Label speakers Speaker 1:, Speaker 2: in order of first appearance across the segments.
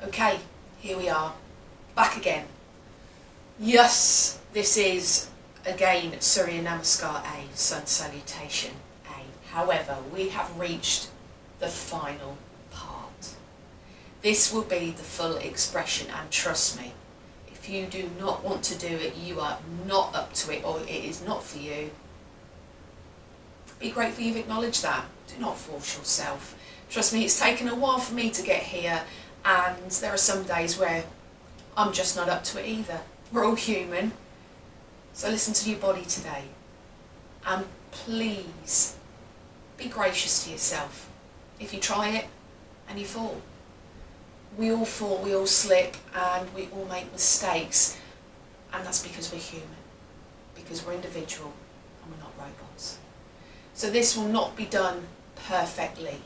Speaker 1: Okay, here we are, back again. Yes, this is again Surya Namaskar A, Sun Salutation A. However, we have reached the final part. This will be the full expression, and trust me, if you do not want to do it, you are not up to it, or it is not for you. Be grateful you've acknowledged that. Do not force yourself. Trust me, it's taken a while for me to get here, and there are some days where I'm just not up to it either. We're all human. So listen to your body today. And please, be gracious to yourself. If you try it and you fall. We all fall, we all slip, and we all make mistakes. And that's because we're human. Because we're individual and we're not robots. So this will not be done perfectly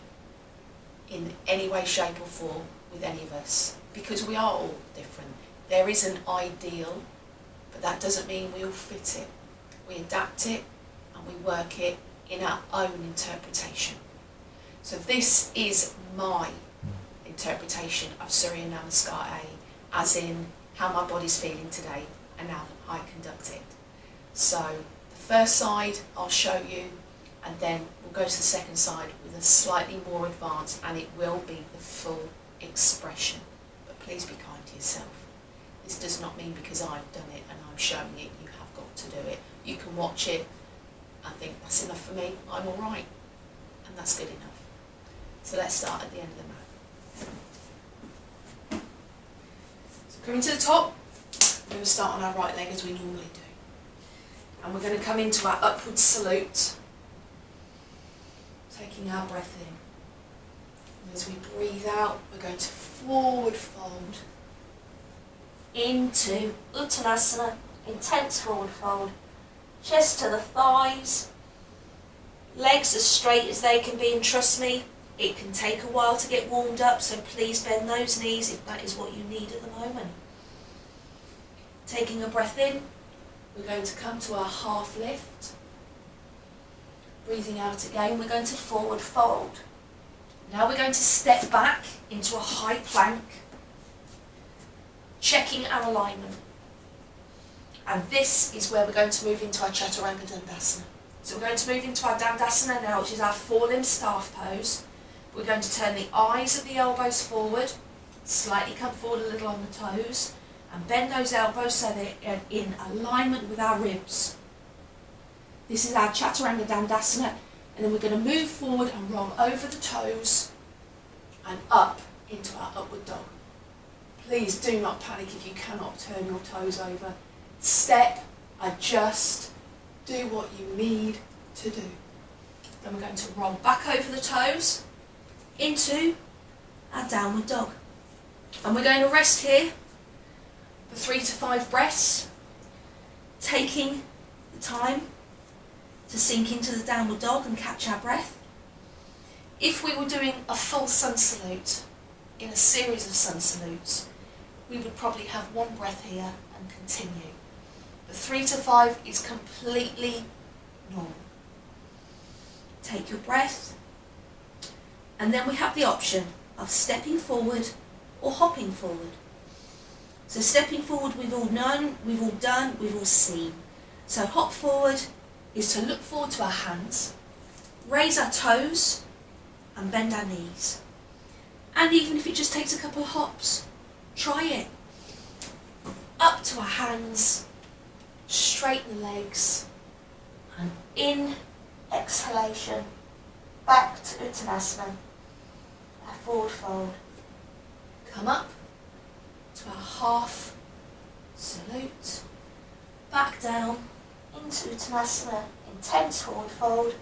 Speaker 1: in any way, shape or form with any of us, because we are all different. There is an ideal, but that doesn't mean we all fit it. We adapt it and we work it in our own interpretation. So this is my interpretation of Surya Namaskar A, as in how my body's feeling today and how I conduct it. So the first side I'll show you, and then we'll go to the second side with a slightly more advanced, and it will be the full expression. But please be kind to yourself. This does not mean because I've done it and I'm showing it, you have got to do it. You can watch it and think that's enough for me, I'm all right, and that's good enough. So let's start at the end of the mat. So coming to the top, we're going to start on our right leg as we normally do. And we're going to come into our upward salute, taking our breath in. And as we breathe out, we're going to forward fold
Speaker 2: into Uttanasana, intense forward fold, chest to the thighs, legs as straight as they can be, and trust me, it can take a while to get warmed up, so please bend those knees if that is what you need at the moment. Taking a breath in, we're going to come to our half lift. Breathing out again, we're going to forward fold. Now we're going to step back into a high plank, checking our alignment. And this is where we're going to move into our Chaturanga Dandasana. So we're going to move into our Dandasana now, which is our four-limb staff pose. We're going to turn the eyes of the elbows forward, slightly come forward a little on the toes, and bend those elbows so they're in alignment with our ribs. This is our Chaturanga Dandasana, and then we're going to move forward and roll over the toes and up into our upward dog. Please do not panic if you cannot turn your toes over. Step, adjust, do what you need to do. Then we're going to roll back over the toes into our downward dog. And we're going to rest here for 3 to 5 breaths, taking the time to sink into the downward dog and catch our breath. If we were doing a full sun salute in a series of sun salutes, we would probably have one breath here and continue. The 3 to 5 is completely normal. Take your breath, and then we have the option of stepping forward or hopping forward. So stepping forward we've all known, we've all done, we've all seen. So hop forward is to look forward to our hands, raise our toes and bend our knees. And even if it just takes a couple of hops, try it. Up to our hands, straighten the legs, and in exhalation, back to Uttanasana, our forward fold. Come up to our half salute, back down into Uttanasana, intense forward fold,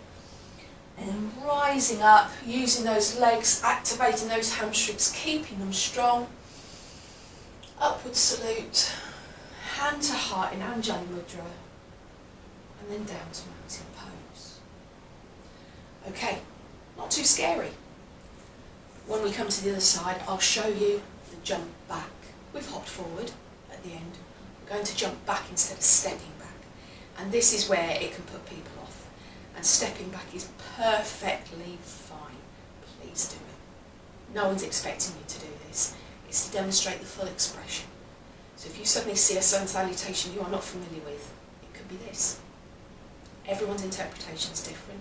Speaker 2: and then rising up, using those legs, activating those hamstrings, keeping them strong. Upward salute, hand to heart in Anjali Mudra, and then down to mountain pose. Okay, not too scary. When we come to the other side, I'll show you the jump back. We've hopped forward at the end. We're going to jump back instead of stepping back. And this is where it can put people off. And stepping back is perfectly fine. Please do it. No one's expecting you to do this. is to demonstrate the full expression. So if you suddenly see a sun salutation you are not familiar with, it could be this. Everyone's interpretation is different.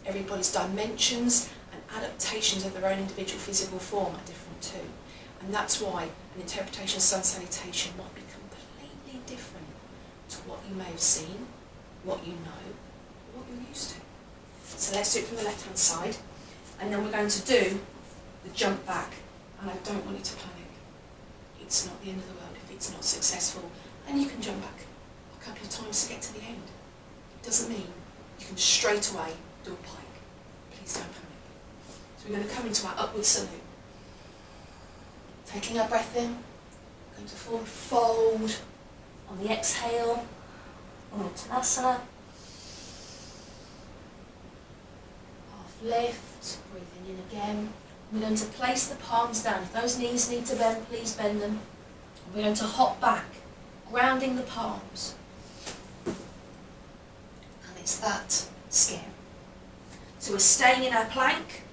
Speaker 2: Everybody's dimensions and adaptations of their own individual physical form are different too. And that's why an interpretation of sun salutation might be completely different to what you may have seen, what you know, or what you're used to. So let's do it from the left hand side, and then we're going to do the jump back. And I don't want you to panic. It's not the end of the world if it's not successful, and you can jump back a couple of times to get to the end. It doesn't mean you can straight away do a pike. Please don't panic. So we're going to come into our upward salute. Taking our breath in, going to forward fold. On the exhale, on Uttanasana. Half lift, breathing in again. We're going to place the palms down. If those knees need to bend, please bend them. We're going to hop back, grounding the palms. And it's that scary. So we're staying in our plank.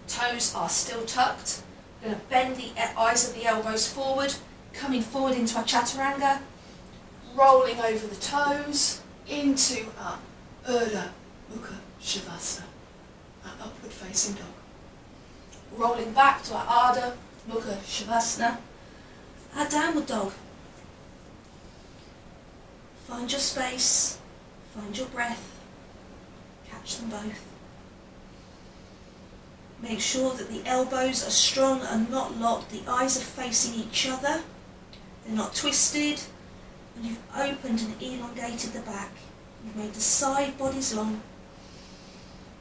Speaker 2: Toes are still tucked. We're going to bend the eyes of the elbows forward, coming forward into our chaturanga, rolling over the toes into our Urdhva Mukha Shavasana, our upward facing dog. Rolling back to our Ardha Mukha Shavasana, our downward dog. Find your space, find your breath, catch them both. Make sure that the elbows are strong and not locked, the eyes are facing each other, they're not twisted, and you've opened and elongated the back. You've made the side bodies long.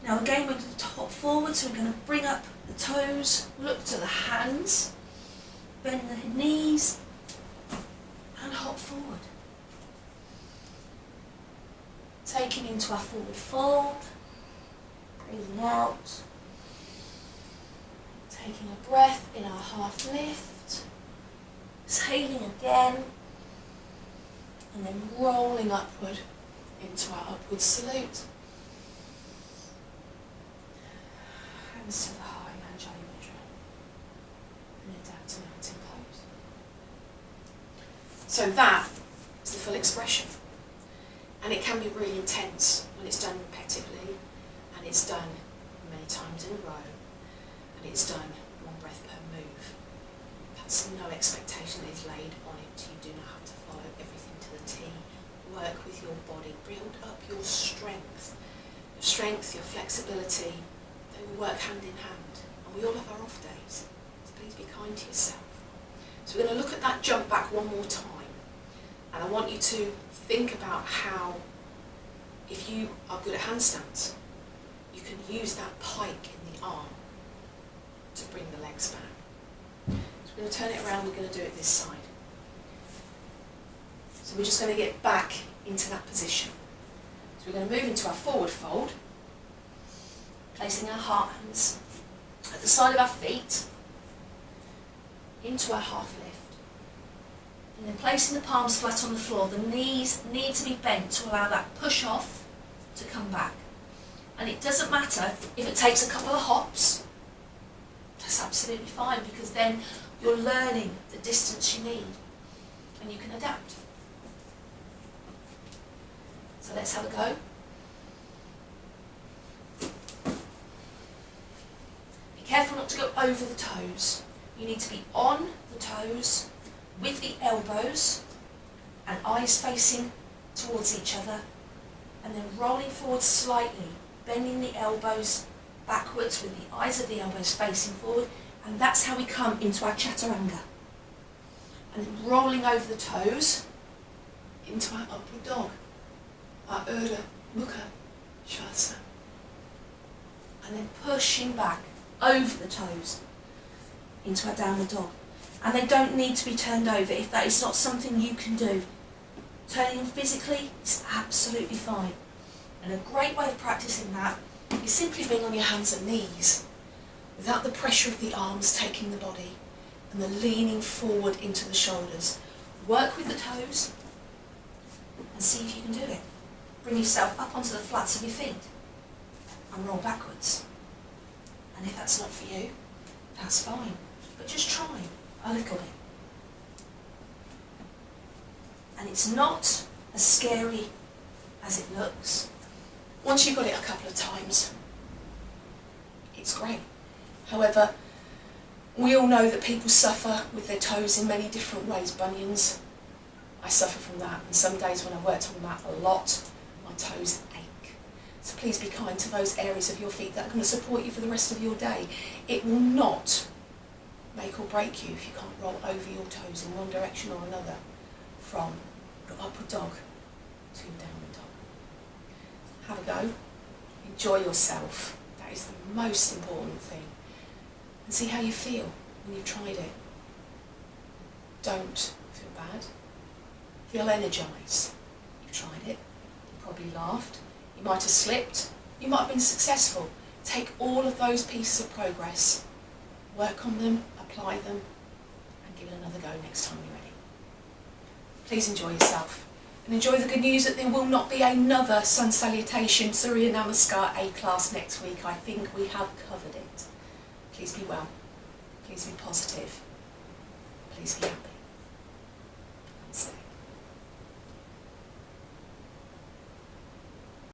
Speaker 2: Now again we're going to hop forward, so we're going to bring up the toes, look to the hands, bend the knees, and hop forward. Taking into our forward fold, breathing out. Taking a breath in our half lift, exhaling again, and then rolling upward into our upward salute. Hands to the heart in Anjali Mudra, and then down to mountain pose. So that is the full expression, and it can be really intense when it's done repetitively, and it's done many times in a row. It's done one breath per move. That's no expectation that is laid on it. You do not have to follow everything to the T. Work with your body. Build up your strength. Your strength, your flexibility, they will work hand in hand. And we all have our off days. So please be kind to yourself. So we're going to look at that jump back one more time. And I want you to think about how, if you are good at handstands, you can use that pike in the arm to bring the legs back. So we're going to turn it around, we're going to do it this side. So we're just going to get back into that position. So we're going to move into our forward fold, placing our hands at the side of our feet, into our half lift, and then placing the palms flat on the floor. The knees need to be bent to allow that push off to come back. And it doesn't matter if it takes a couple of hops. That's absolutely fine, because then you're learning the distance you need and you can adapt. So let's have a go. Be careful not to go over the toes. You need to be on the toes with the elbows and eyes facing towards each other, and then rolling forward slightly, bending the elbows backwards with the eyes of the elbows facing forward, and that's how we come into our chaturanga. And then rolling over the toes into our upward dog, our Urdhva Mukha Shavasana. And then pushing back over the toes into our downward dog. And they don't need to be turned over if that is not something you can do. Turning them physically is absolutely fine. And a great way of practicing that is simply being on your hands and knees, without the pressure of the arms taking the body, and the leaning forward into the shoulders. Work with the toes and see if you can do it. Bring yourself up onto the flats of your feet and roll backwards. And if that's not for you, that's fine. But just try. a little bit. And it's not as scary as it looks.
Speaker 1: Once you've got it a couple of times, it's great. However, we all know that people suffer with their toes in many different ways. Bunions, I suffer from that, and some days when I worked on that a lot, my toes ache. So please be kind to those areas of your feet that are going to support you for the rest of your day. It will not make or break you if you can't roll over your toes in one direction or another from your upward dog to your downward dog. Have a go, enjoy yourself, that is the most important thing, and see how you feel when you've tried it. Don't feel bad, feel energised. You've tried it, you probably laughed, you might have slipped, you might have been successful. Take all of those pieces of progress, work on them, apply them, and give it another go next time you're ready. Please enjoy yourself. And enjoy the good news that there will not be another Sun Salutation Surya Namaskar A class next week. I think we have covered it. Please be well. Please be positive. Please be happy.